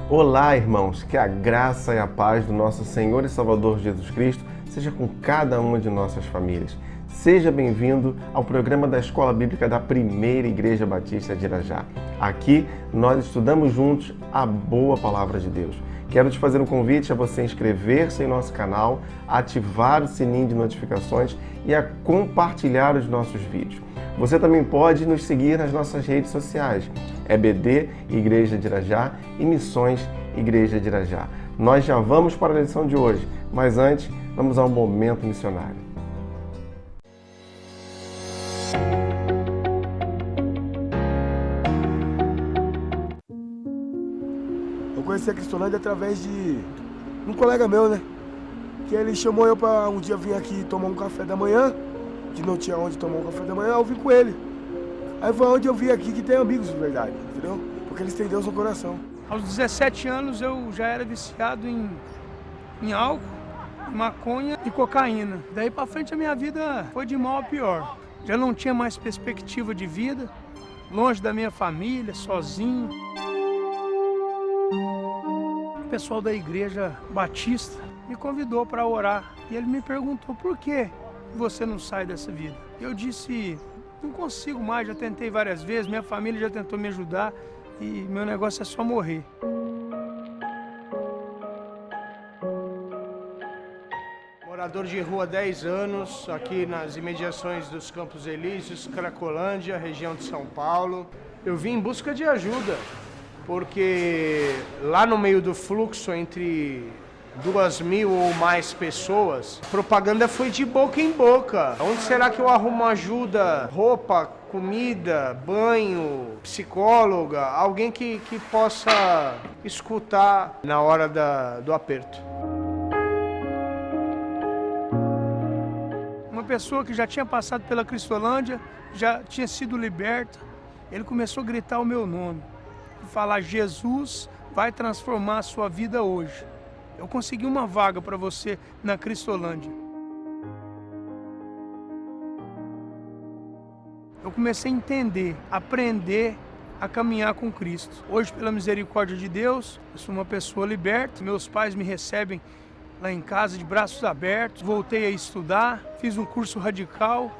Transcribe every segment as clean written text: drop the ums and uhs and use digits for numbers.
Olá, irmãos, que a graça e a paz do nosso Senhor e Salvador Jesus Cristo seja com cada uma de nossas famílias. Seja bem-vindo ao programa da Escola Bíblica da Primeira Igreja Batista de Irajá. Aqui nós estudamos juntos a boa palavra de Deus. Quero te fazer um convite a você inscrever-se em nosso canal, ativar o sininho de notificações e a compartilhar os nossos vídeos. Você também pode nos seguir nas nossas redes sociais, EBD Igreja de Irajá e Missões Igreja de Irajá. Nós já vamos para a lição de hoje, mas antes vamos ao momento missionário. Eu conheci a Cristolândia através de um colega meu, né? Que ele chamou eu para um dia vir aqui tomar um café da manhã, que não tinha onde tomar um café da manhã, eu vim com ele. Aí foi onde eu vi aqui que tem amigos de verdade, entendeu? Porque eles têm Deus no coração. Aos 17 anos eu já era viciado em álcool, maconha e cocaína. Daí pra frente a minha vida foi de mal a pior. Já não tinha mais perspectiva de vida, longe da minha família, sozinho. O pessoal da igreja batista me convidou para orar e ele me perguntou por que você não sai dessa vida. Eu disse, não consigo mais, já tentei várias vezes, minha família já tentou me ajudar e meu negócio é só morrer. Morador de rua há 10 anos, aqui nas imediações dos Campos Elíseos, Cracolândia, região de São Paulo. Eu vim em busca de ajuda, porque lá no meio do fluxo entre 2.000 ou mais pessoas, a propaganda foi de boca em boca. Onde será que eu arrumo ajuda? Roupa, comida, banho, psicóloga, alguém que possa escutar na hora do aperto. Uma pessoa que já tinha passado pela Cristolândia, já tinha sido liberta, ele começou a gritar o meu nome e falar: Jesus vai transformar a sua vida hoje. Eu consegui uma vaga para você na Cristolândia. Eu comecei a entender, aprender a caminhar com Cristo. Hoje, pela misericórdia de Deus, eu sou uma pessoa liberta. Meus pais me recebem lá em casa de braços abertos. Voltei a estudar, fiz um curso radical.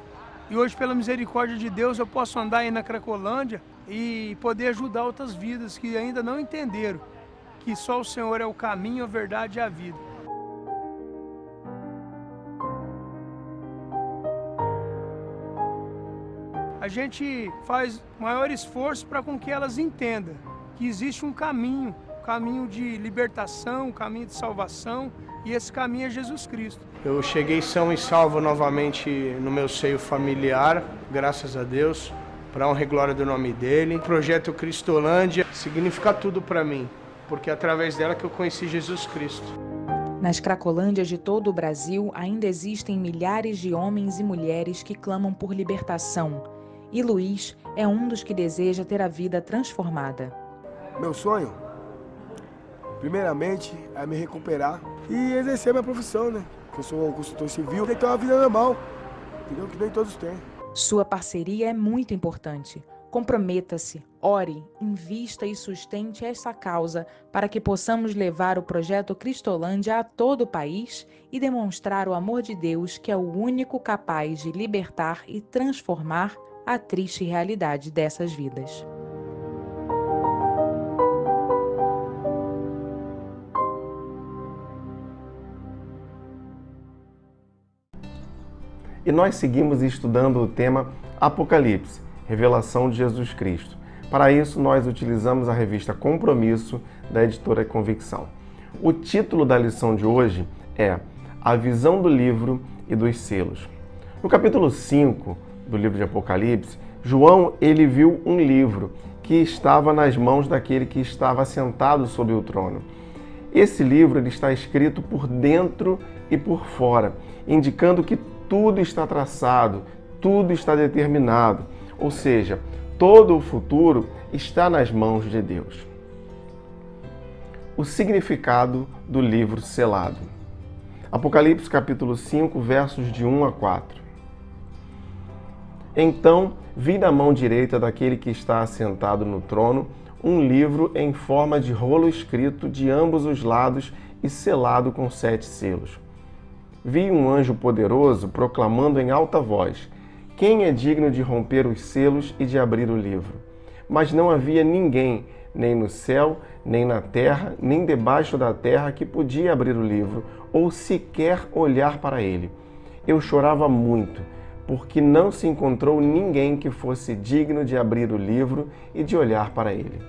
E hoje, pela misericórdia de Deus, eu posso andar aí na Cracolândia e poder ajudar outras vidas que ainda não entenderam que só o Senhor é o caminho, a verdade e a vida. A gente faz maior esforço para com que elas entendam que existe um caminho de libertação, um caminho de salvação, e esse caminho é Jesus Cristo. Eu cheguei são e salvo novamente no meu seio familiar, graças a Deus, para a honra e glória do nome dele. O projeto Cristolândia significa tudo para mim, porque é através dela que eu conheci Jesus Cristo. Nas Cracolândias de todo o Brasil, ainda existem milhares de homens e mulheres que clamam por libertação. E Luiz é um dos que deseja ter a vida transformada. Meu sonho, primeiramente, é me recuperar e exercer minha profissão, né? Eu sou consultor civil, tem que ter uma vida normal, entendeu? Que nem todos têm. Sua parceria é muito importante. Comprometa-se, ore, invista e sustente essa causa para que possamos levar o projeto Cristolândia a todo o país e demonstrar o amor de Deus, que é o único capaz de libertar e transformar a triste realidade dessas vidas. E nós seguimos estudando o tema Apocalipse, Revelação de Jesus Cristo. Para isso, nós utilizamos a revista Compromisso, da editora Convicção. O título da lição de hoje é A Visão do Livro e dos Selos. No capítulo 5 do livro de Apocalipse, João ele viu um livro que estava nas mãos daquele que estava sentado sobre o trono. Esse livro ele está escrito por dentro e por fora, indicando que tudo está traçado, tudo está determinado, ou seja, todo o futuro está nas mãos de Deus. O significado do livro selado. Apocalipse capítulo 5, versos de 1 a 4. Então vi na mão direita daquele que está assentado no trono um livro em forma de rolo escrito de ambos os lados e selado com 7 selos. Vi um anjo poderoso proclamando em alta voz: quem é digno de romper os selos e de abrir o livro? Mas não havia ninguém, nem no céu, nem na terra, nem debaixo da terra, que podia abrir o livro ou sequer olhar para ele. Eu chorava muito, porque não se encontrou ninguém que fosse digno de abrir o livro e de olhar para ele.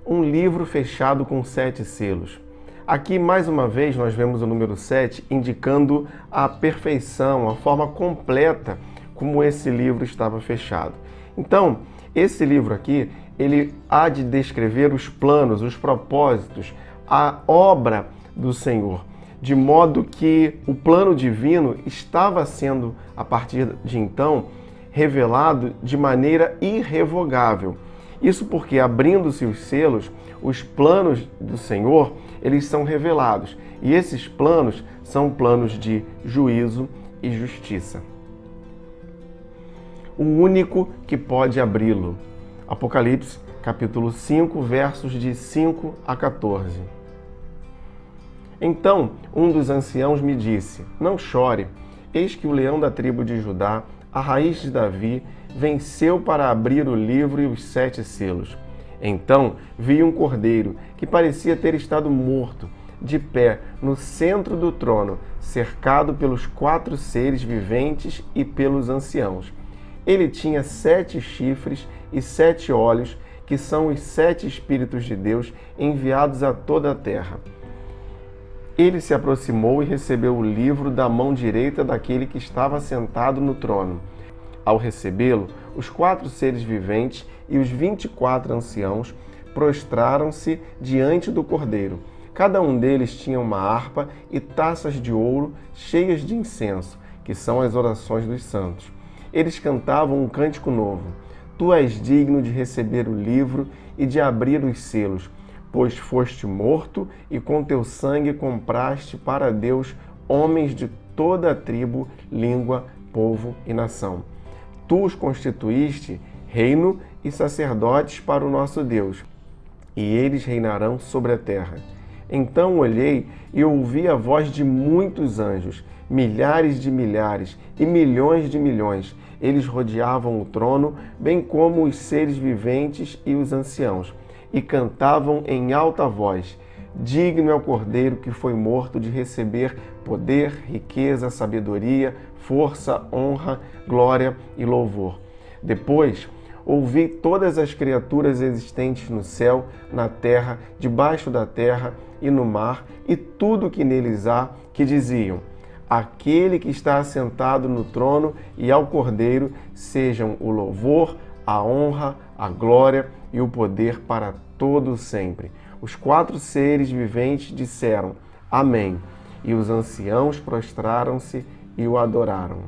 Um livro fechado com 7 selos. Aqui, mais uma vez, nós vemos o número 7 indicando a perfeição, a forma completa como esse livro estava fechado. Então, esse livro aqui, ele há de descrever os planos, os propósitos, a obra do Senhor, de modo que o plano divino estava sendo, a partir de então, revelado de maneira irrevogável. Isso porque, abrindo-se os selos, os planos do Senhor, eles são revelados. E esses planos são planos de juízo e justiça. O único que pode abri-lo. Apocalipse, capítulo 5, versos de 5 a 14. Então, um dos anciãos me disse: não chore, eis que o leão da tribo de Judá, a raiz de Davi, venceu para abrir o livro e os 7 selos. Então vi um cordeiro que parecia ter estado morto, de pé no centro do trono, cercado pelos 4 seres viventes e pelos anciãos. Ele tinha 7 chifres e 7 olhos, que são os 7 Espíritos de Deus enviados a toda a terra. Ele se aproximou e recebeu o livro da mão direita daquele que estava sentado no trono. Ao recebê-lo, os 4 seres viventes e os 24 anciãos prostraram-se diante do Cordeiro. Cada um deles tinha uma harpa e taças de ouro cheias de incenso, que são as orações dos santos. Eles cantavam um cântico novo: Tu és digno de receber o livro e de abrir os selos, pois foste morto e com teu sangue compraste para Deus homens de toda a tribo, língua, povo e nação. Tu os constituíste reino e sacerdotes para o nosso Deus, e eles reinarão sobre a terra. Então olhei e ouvi a voz de muitos anjos, milhares de milhares e milhões de milhões. Eles rodeavam o trono, bem como os seres viventes e os anciãos, e cantavam em alta voz: digno é o Cordeiro que foi morto de receber poder, riqueza, sabedoria, força, honra, glória e louvor. Depois ouvi todas as criaturas existentes no céu, na terra, debaixo da terra e no mar, e tudo que neles há, que diziam: aquele que está assentado no trono e ao Cordeiro sejam o louvor, a honra, a glória e o poder para todo sempre. Os 4 seres viventes disseram: Amém. E os anciãos prostraram-se e o adoraram.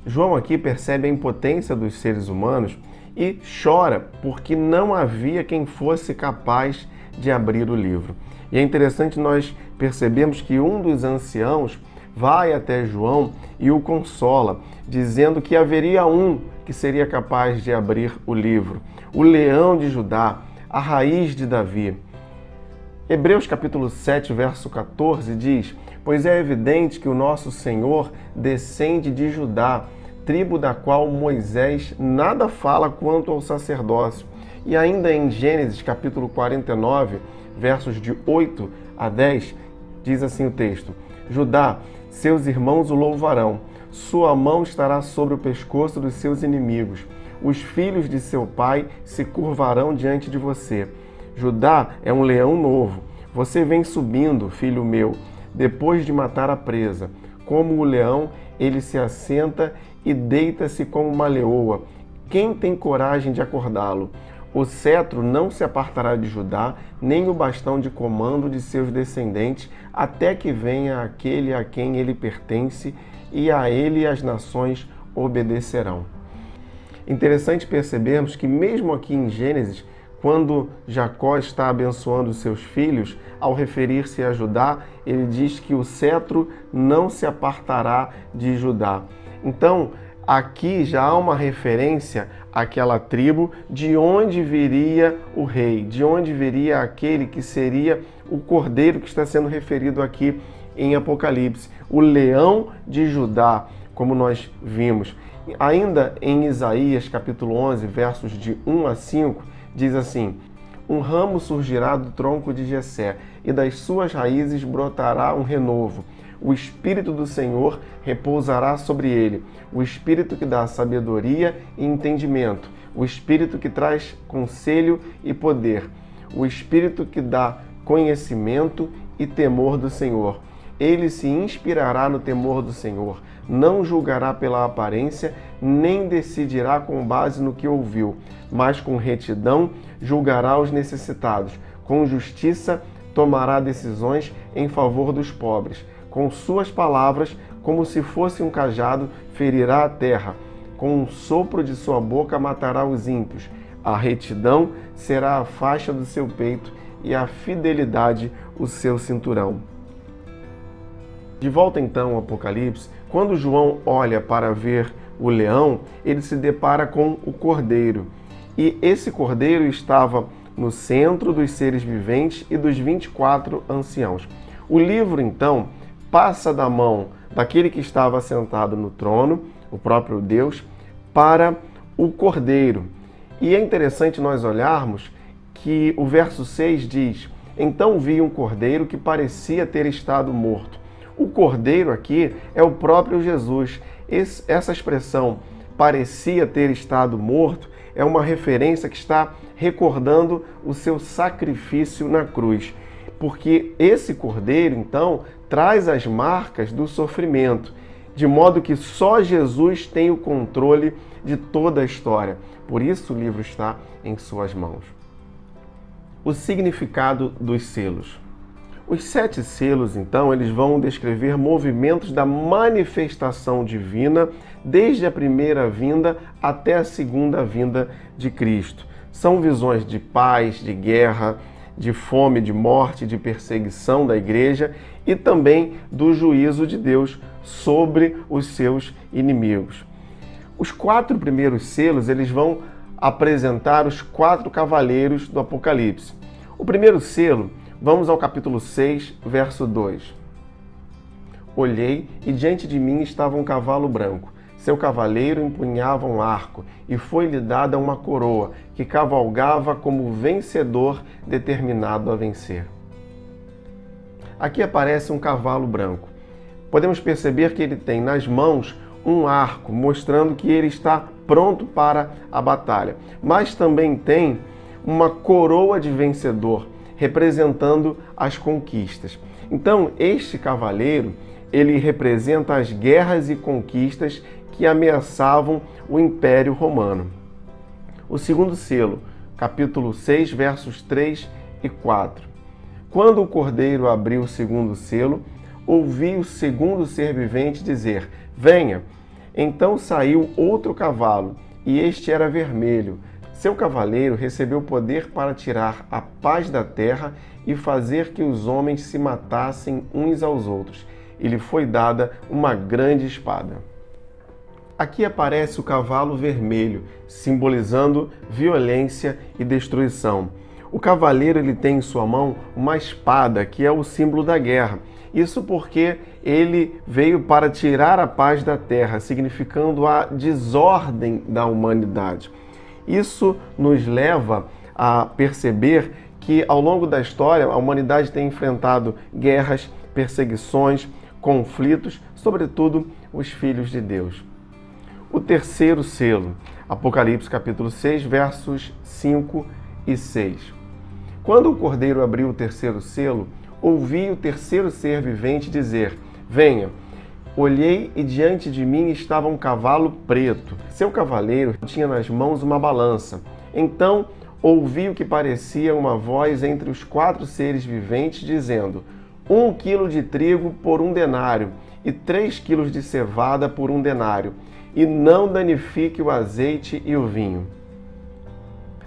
João aqui percebe a impotência dos seres humanos e chora porque não havia quem fosse capaz de abrir o livro. E é interessante nós percebemos que um dos anciãos vai até João e o consola, dizendo que haveria um que seria capaz de abrir o livro, o leão de Judá, a raiz de Davi. Hebreus capítulo 7, verso 14 diz: pois é evidente que o nosso Senhor descende de Judá, tribo da qual Moisés nada fala quanto ao sacerdócio. E ainda em Gênesis capítulo 49, versos de 8 a 10, diz assim o texto: Judá, seus irmãos o louvarão, sua mão estará sobre o pescoço dos seus inimigos, os filhos de seu pai se curvarão diante de você. Judá é um leão novo, você vem subindo, filho meu, depois de matar a presa. Como o leão, ele se assenta e deita-se como uma leoa. Quem tem coragem de acordá-lo? O cetro não se apartará de Judá, nem o bastão de comando de seus descendentes, até que venha aquele a quem ele pertence, e a ele as nações obedecerão. Interessante percebermos que mesmo aqui em Gênesis, quando Jacó está abençoando seus filhos, ao referir-se a Judá, ele diz que o cetro não se apartará de Judá. Então, aqui já há uma referência àquela tribo de onde viria o rei, de onde viria aquele que seria o cordeiro que está sendo referido aqui em Apocalipse, o leão de Judá, como nós vimos. Ainda em Isaías capítulo 11, versos de 1 a 5, diz assim: um ramo surgirá do tronco de Jessé, e das suas raízes brotará um renovo. O Espírito do Senhor repousará sobre ele, o Espírito que dá sabedoria e entendimento, o Espírito que traz conselho e poder, o Espírito que dá conhecimento e temor do Senhor. Ele se inspirará no temor do Senhor, não julgará pela aparência, nem decidirá com base no que ouviu, mas com retidão julgará os necessitados, com justiça tomará decisões em favor dos pobres. Com suas palavras, como se fosse um cajado, ferirá a terra. Com um sopro de sua boca matará os ímpios. A retidão será a faixa do seu peito e a fidelidade o seu cinturão. De volta então ao Apocalipse, quando João olha para ver o leão, ele se depara com o cordeiro. E esse cordeiro estava no centro dos seres viventes e dos 24 anciãos. O livro então passa da mão daquele que estava sentado no trono, o próprio Deus, para o cordeiro. E é interessante nós olharmos que o verso 6 diz: então vi um cordeiro que parecia ter estado morto. O cordeiro aqui é o próprio Jesus. Essa expressão, parecia ter estado morto, é uma referência que está recordando o seu sacrifício na cruz. Porque esse cordeiro, então, traz as marcas do sofrimento, de modo que só Jesus tem o controle de toda a história. Por isso o livro está em suas mãos. O significado dos selos. Os 7 selos, então, eles vão descrever movimentos da manifestação divina desde a primeira vinda até a segunda vinda de Cristo. São visões de paz, de guerra, de fome, de morte, de perseguição da igreja e também do juízo de Deus sobre os seus inimigos. Os 4 primeiros selos, eles vão apresentar os 4 cavaleiros do Apocalipse. O primeiro selo, vamos ao capítulo 6, verso 2. Olhei e diante de mim estava um cavalo branco. Seu cavaleiro empunhava um arco e foi-lhe dada uma coroa, que cavalgava como vencedor determinado a vencer. Aqui aparece um cavalo branco. Podemos perceber que ele tem nas mãos um arco, mostrando que ele está pronto para a batalha. Mas também tem uma coroa de vencedor, representando as conquistas. Então, este cavaleiro, ele representa as guerras e conquistas que ameaçavam o Império Romano. O segundo selo, capítulo 6, versos 3 e 4. Quando o cordeiro abriu o segundo selo, ouvi o segundo ser vivente dizer: venha. Então saiu outro cavalo, e este era vermelho. Seu cavaleiro recebeu poder para tirar a paz da terra e fazer que os homens se matassem uns aos outros. E lhe foi dada uma grande espada. Aqui aparece o cavalo vermelho, simbolizando violência e destruição. O cavaleiro ele tem em sua mão uma espada, que é o símbolo da guerra. Isso porque ele veio para tirar a paz da terra, significando a desordem da humanidade. Isso nos leva a perceber que ao longo da história a humanidade tem enfrentado guerras, perseguições, conflitos, sobretudo os filhos de Deus. O terceiro selo, Apocalipse capítulo 6, versos 5 e 6. Quando o cordeiro abriu o terceiro selo, ouvi o terceiro ser vivente dizer: venha. Olhei e diante de mim estava um cavalo preto. Seu cavaleiro tinha nas mãos uma balança. Então ouvi o que parecia uma voz entre os 4 seres viventes dizendo: 1 quilo de trigo por 1 denário e 3 quilos de cevada por 1 denário, e não danifique o azeite e o vinho.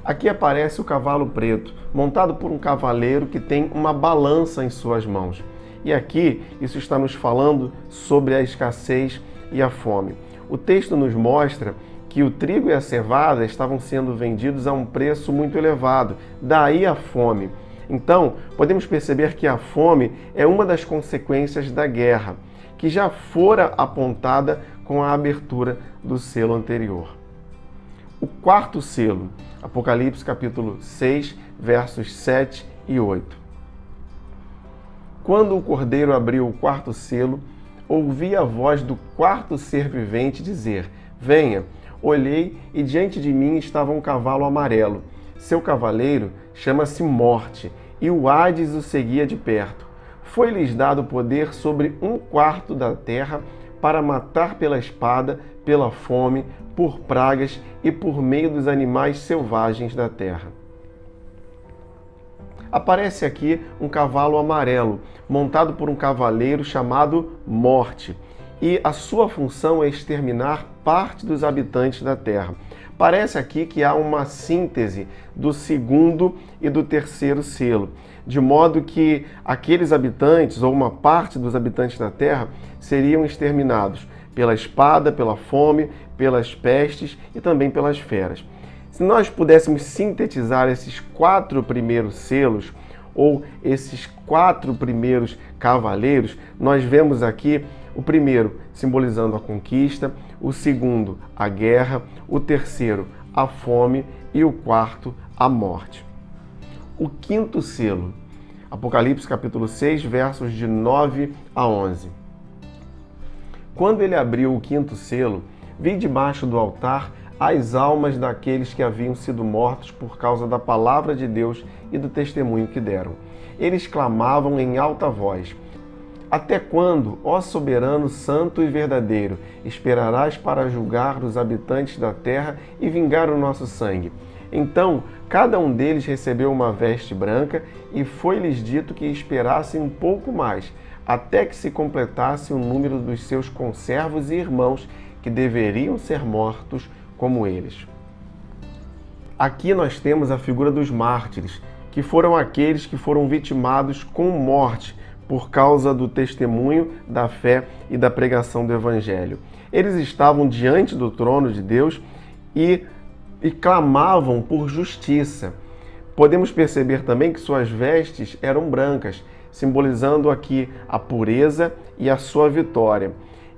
Aqui aparece o cavalo preto, montado por um cavaleiro que tem uma balança em suas mãos. E aqui isso está nos falando sobre a escassez e a fome. O texto nos mostra que o trigo e a cevada estavam sendo vendidos a um preço muito elevado, daí a fome. Então, podemos perceber que a fome é uma das consequências da guerra, que já fora apontada com a abertura do selo anterior. O quarto selo, Apocalipse capítulo 6, versos 7 e 8. Quando o Cordeiro abriu o quarto selo, ouvi a voz do quarto ser vivente dizer: venha. Olhei e diante de mim estava um cavalo amarelo. Seu cavaleiro chama-se Morte, e o Hades o seguia de perto. Foi-lhes dado poder sobre 1/4 da terra para matar pela espada, pela fome, por pragas e por meio dos animais selvagens da terra. Aparece aqui um cavalo amarelo, montado por um cavaleiro chamado Morte, e a sua função é exterminar parte dos habitantes da terra. Parece aqui que há uma síntese do segundo e do terceiro selo, de modo que aqueles habitantes, ou uma parte dos habitantes da terra, seriam exterminados pela espada, pela fome, pelas pestes e também pelas feras. Se nós pudéssemos sintetizar esses 4 primeiros selos, ou esses 4 primeiros cavaleiros, nós vemos aqui o primeiro simbolizando a conquista, o segundo a guerra, o terceiro a fome e o quarto a morte. O quinto selo, Apocalipse capítulo 6, versos de 9 a 11. Quando ele abriu o quinto selo, vi debaixo do altar as almas daqueles que haviam sido mortos por causa da palavra de Deus e do testemunho que deram. Eles clamavam em alta voz: até quando, ó soberano, santo e verdadeiro, esperarás para julgar os habitantes da terra e vingar o nosso sangue? Então, cada um deles recebeu uma veste branca e foi-lhes dito que esperassem um pouco mais, até que se completasse o número dos seus conservos e irmãos que deveriam ser mortos como eles. Aqui nós temos a figura dos mártires, que foram aqueles que foram vitimados com morte por causa do testemunho, da fé e da pregação do Evangelho. Eles estavam diante do trono de Deus e clamavam por justiça. Podemos perceber também que suas vestes eram brancas, simbolizando aqui a pureza e a sua vitória.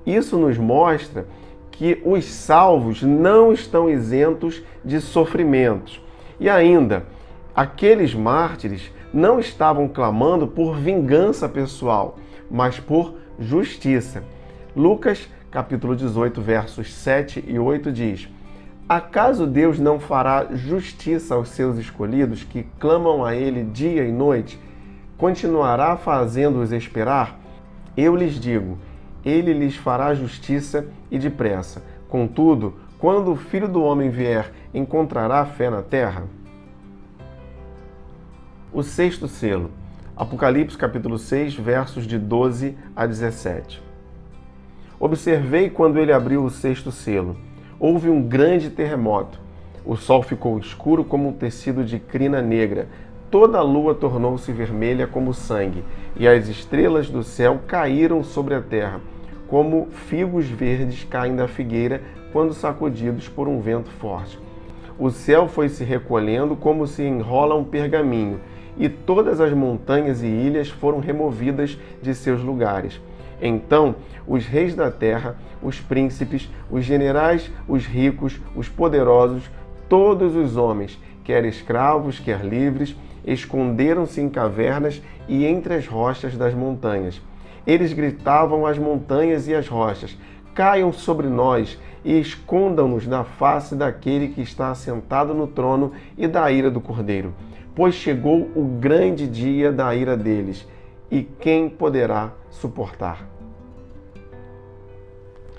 Isso nos mostra que os salvos não estão isentos de sofrimentos. E ainda, aqueles mártires não estavam clamando por vingança pessoal, mas por justiça. Lucas, capítulo 18, versos 7 e 8 diz: acaso Deus não fará justiça aos seus escolhidos que clamam a Ele dia e noite? Continuará fazendo-os esperar? Eu lhes digo, Ele lhes fará justiça e depressa. Contudo, quando o Filho do Homem vier, encontrará fé na terra? O sexto selo, Apocalipse capítulo 6, versos de 12 a 17. Observei quando ele abriu o sexto selo. Houve um grande terremoto. O sol ficou escuro como um tecido de crina negra. Toda a lua tornou-se vermelha como sangue, e as estrelas do céu caíram sobre a terra, como figos verdes caem da figueira quando sacudidos por um vento forte. O céu foi se recolhendo como se enrola um pergaminho, e todas as montanhas e ilhas foram removidas de seus lugares. Então, os reis da terra, os príncipes, os generais, os ricos, os poderosos, todos os homens, quer escravos, quer livres, esconderam-se em cavernas e entre as rochas das montanhas. Eles gritavam às montanhas e às rochas: caiam sobre nós e escondam-nos da face daquele que está assentado no trono e da ira do Cordeiro. Pois chegou o grande dia da ira deles, e quem poderá suportar?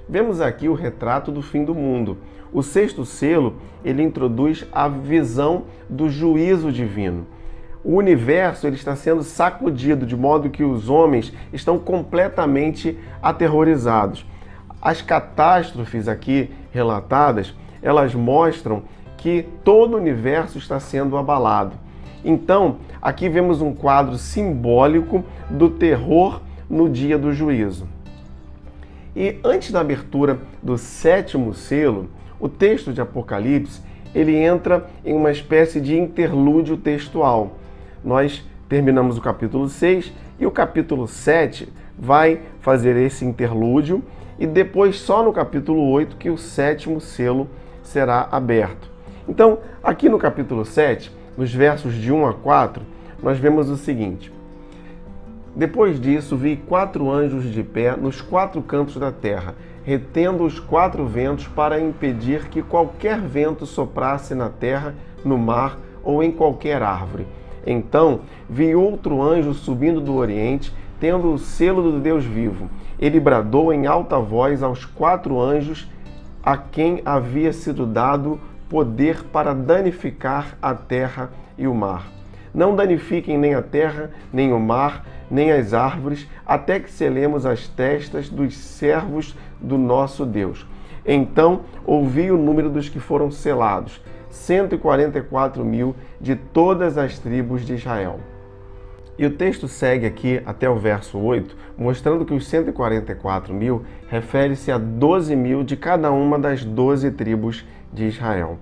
Vemos aqui o retrato do fim do mundo. O sexto selo, ele introduz a visão do juízo divino. O universo ele está sendo sacudido, de modo que os homens estão completamente aterrorizados. As catástrofes aqui relatadas, elas mostram que todo o universo está sendo abalado. Então, aqui vemos um quadro simbólico do terror no dia do juízo. E antes da abertura do 7º selo, o texto de Apocalipse, ele entra em uma espécie de interlúdio textual. Nós terminamos o capítulo 6 e o capítulo 7 vai fazer esse interlúdio e depois só no capítulo 8 que o 7º selo será aberto. Então, aqui no capítulo 7, nos versos de 1 a 4, nós vemos o seguinte: Depois disso, vi 4 anjos de pé nos 4 cantos da terra, retendo os 4 ventos para impedir que qualquer vento soprasse na terra, no mar ou em qualquer árvore. Então, vi outro anjo subindo do oriente, tendo o selo do Deus vivo. Ele bradou em alta voz aos 4 anjos a quem havia sido dado poder para danificar a terra e o mar. Não danifiquem nem a terra, nem o mar, nem as árvores, até que selemos as testas dos servos do nosso Deus. Então ouvi o número dos que foram selados, 144.000 de todas as tribos de Israel. E o texto segue aqui até o verso 8, mostrando que os 144.000 refere-se a 12.000 de cada uma das 12 tribos de Israel.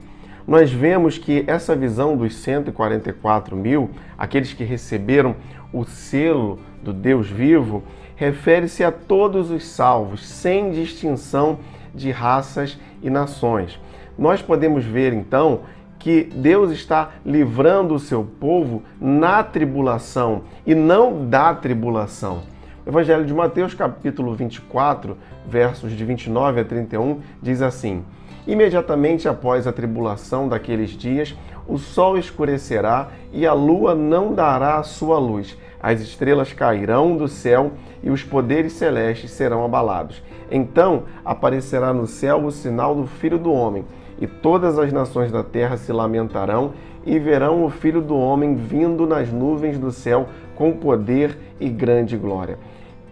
Nós vemos que essa visão dos 144.000, aqueles que receberam o selo do Deus vivo, refere-se a todos os salvos, sem distinção de raças e nações. Nós podemos ver, então, que Deus está livrando o seu povo na tribulação e não da tribulação. O Evangelho de Mateus, capítulo 24, versos de 29 a 31, diz assim: Imediatamente após a tribulação daqueles dias, o sol escurecerá e a lua não dará a sua luz. As estrelas cairão do céu e os poderes celestes serão abalados. Então aparecerá no céu o sinal do Filho do Homem, e todas as nações da terra se lamentarão e verão o Filho do Homem vindo nas nuvens do céu com poder e grande glória.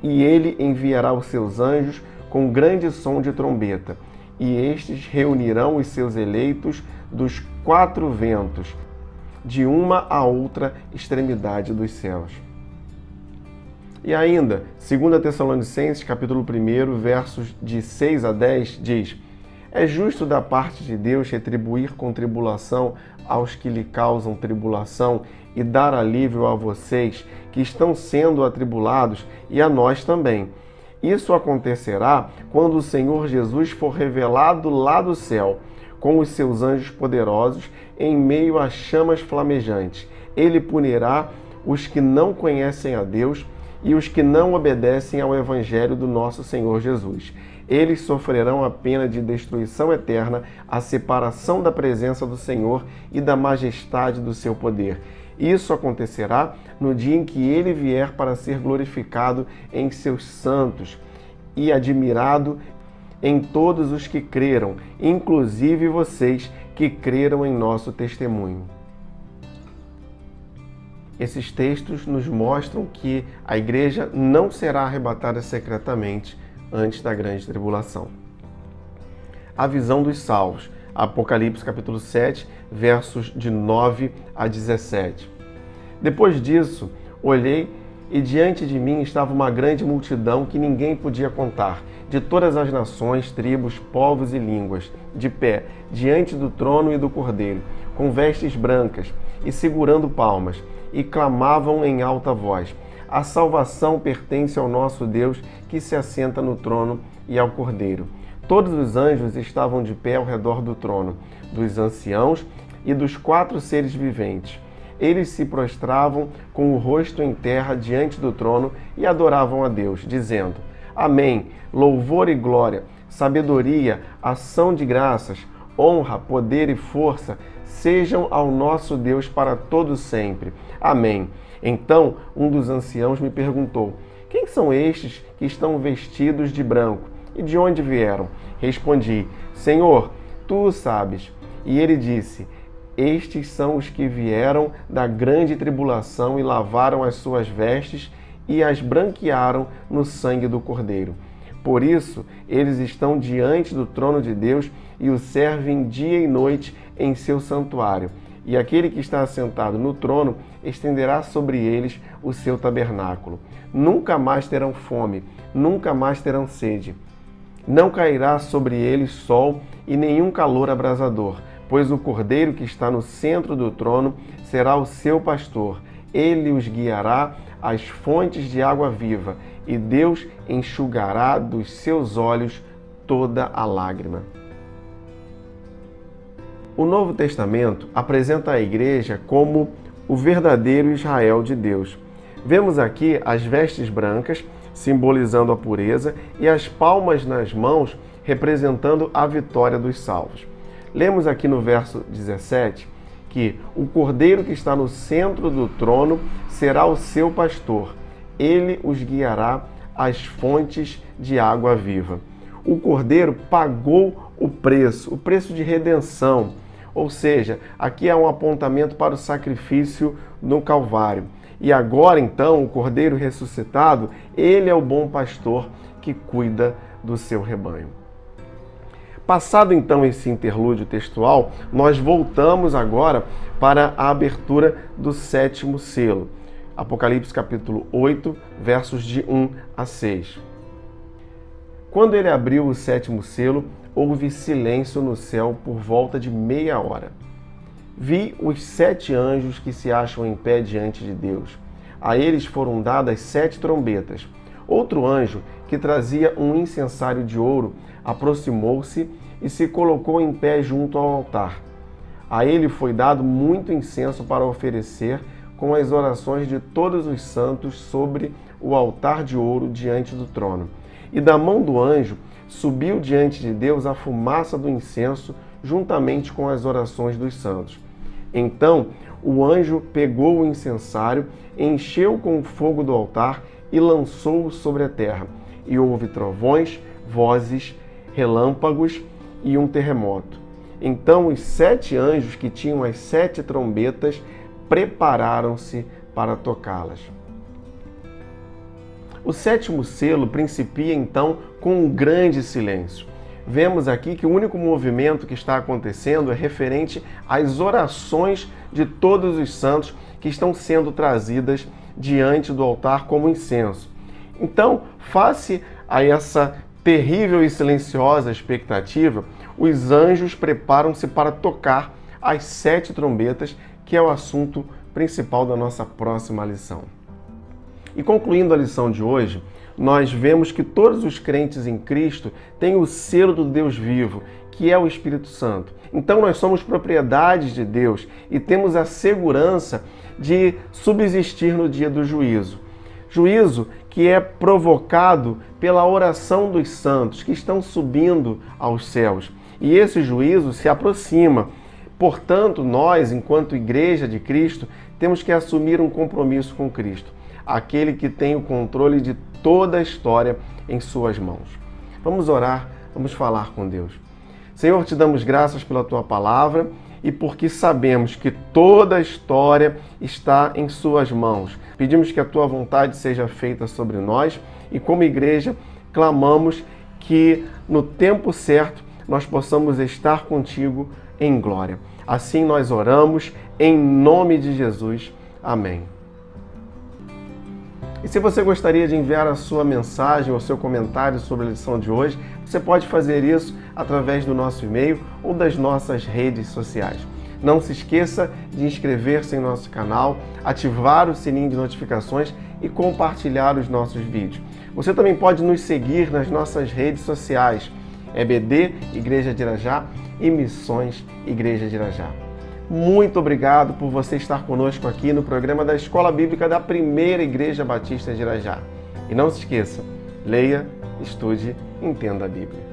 E ele enviará os seus anjos com grande som de trombeta, e estes reunirão os seus eleitos dos 4 ventos, de uma a outra extremidade dos céus. E ainda, 2 Tessalonicenses, capítulo 1, versos de 6 a 10, diz: É justo da parte de Deus retribuir com tribulação aos que lhe causam tribulação e dar alívio a vocês que estão sendo atribulados e a nós também. Isso acontecerá quando o Senhor Jesus for revelado lá do céu, com os seus anjos poderosos, em meio a chamas flamejantes. Ele punirá os que não conhecem a Deus e os que não obedecem ao Evangelho do nosso Senhor Jesus. Eles sofrerão a pena de destruição eterna, a separação da presença do Senhor e da majestade do seu poder. Isso acontecerá no dia em que ele vier para ser glorificado em seus santos e admirado em todos os que creram, inclusive vocês que creram em nosso testemunho. Esses textos nos mostram que a igreja não será arrebatada secretamente antes da grande tribulação. A visão dos salvos. Apocalipse capítulo 7, versos de 9 a 17. Depois disso, olhei e diante de mim estava uma grande multidão que ninguém podia contar, de todas as nações, tribos, povos e línguas, de pé, diante do trono e do Cordeiro, com vestes brancas e segurando palmas, e clamavam em alta voz: A salvação pertence ao nosso Deus que se assenta no trono e ao Cordeiro. Todos os anjos estavam de pé ao redor do trono, dos anciãos e dos 4 seres viventes. Eles se prostravam com o rosto em terra diante do trono e adoravam a Deus, dizendo: Amém, louvor e glória, sabedoria, ação de graças, honra, poder e força sejam ao nosso Deus para todo sempre. Amém. Então um dos anciãos me perguntou: Quem são estes que estão vestidos de branco? E de onde vieram? Respondi: Senhor, tu o sabes. E ele disse: Estes são os que vieram da grande tribulação e lavaram as suas vestes e as branquearam no sangue do Cordeiro. Por isso, eles estão diante do trono de Deus e o servem dia e noite em seu santuário. E aquele que está assentado no trono estenderá sobre eles o seu tabernáculo. Nunca mais terão fome, nunca mais terão sede. Não cairá sobre eles sol e nenhum calor abrasador, pois o Cordeiro que está no centro do trono será o seu pastor. Ele os guiará às fontes de água viva, e Deus enxugará dos seus olhos toda a lágrima. O Novo Testamento apresenta a igreja como o verdadeiro Israel de Deus. Vemos aqui as vestes brancas, simbolizando a pureza, e as palmas nas mãos, representando a vitória dos salvos. Lemos aqui no verso 17 que o Cordeiro que está no centro do trono será o seu pastor. Ele os guiará às fontes de água viva. O Cordeiro pagou o preço de redenção. Ou seja, aqui é um apontamento para o sacrifício no Calvário. E agora, então, o Cordeiro ressuscitado, ele é o bom pastor que cuida do seu rebanho. Passado, então, esse interlúdio textual, nós voltamos agora para a abertura do 7º selo. Apocalipse capítulo 8, versos de 1 a 6. Quando ele abriu o 7º selo, houve silêncio no céu por volta de meia hora. Vi os 7 anjos que se acham em pé diante de Deus. A eles foram dadas 7 trombetas. Outro anjo, que trazia um incensário de ouro, aproximou-se e se colocou em pé junto ao altar. A ele foi dado muito incenso para oferecer com as orações de todos os santos sobre o altar de ouro diante do trono. E da mão do anjo subiu diante de Deus a fumaça do incenso, juntamente com as orações dos santos. Então o anjo pegou o incensário, encheu com o fogo do altar e lançou-o sobre a terra. E houve trovões, vozes, relâmpagos e um terremoto. Então os 7 anjos que tinham as 7 trombetas prepararam-se para tocá-las. O 7º selo principia então com um grande silêncio. Vemos aqui que o único movimento que está acontecendo é referente às orações de todos os santos que estão sendo trazidas diante do altar como incenso. Então, face a essa terrível e silenciosa expectativa, os anjos preparam-se para tocar as 7 trombetas, que é o assunto principal da nossa próxima lição. E concluindo a lição de hoje, nós vemos que todos os crentes em Cristo têm o selo do Deus vivo, que é o Espírito Santo. Então nós somos propriedades de Deus e temos a segurança de subsistir no dia do juízo. Juízo que é provocado pela oração dos santos que estão subindo aos céus. E esse juízo se aproxima. Portanto, nós, enquanto Igreja de Cristo, temos que assumir um compromisso com Cristo, aquele que tem o controle de toda a história em suas mãos. Vamos orar, vamos falar com Deus. Senhor, te damos graças pela tua palavra e porque sabemos que toda a história está em suas mãos. Pedimos que a tua vontade seja feita sobre nós e, como igreja, clamamos que no tempo certo nós possamos estar contigo em glória. Assim nós oramos em nome de Jesus. Amém. E se você gostaria de enviar a sua mensagem ou seu comentário sobre a lição de hoje, você pode fazer isso através do nosso e-mail ou das nossas redes sociais. Não se esqueça de inscrever-se em nosso canal, ativar o sininho de notificações e compartilhar os nossos vídeos. Você também pode nos seguir nas nossas redes sociais, EBD Igreja de Irajá e Missões Igreja de Irajá. Muito obrigado por você estar conosco aqui no programa da Escola Bíblica da Primeira Igreja Batista de Irajá. E não se esqueça, leia, estude, entenda a Bíblia.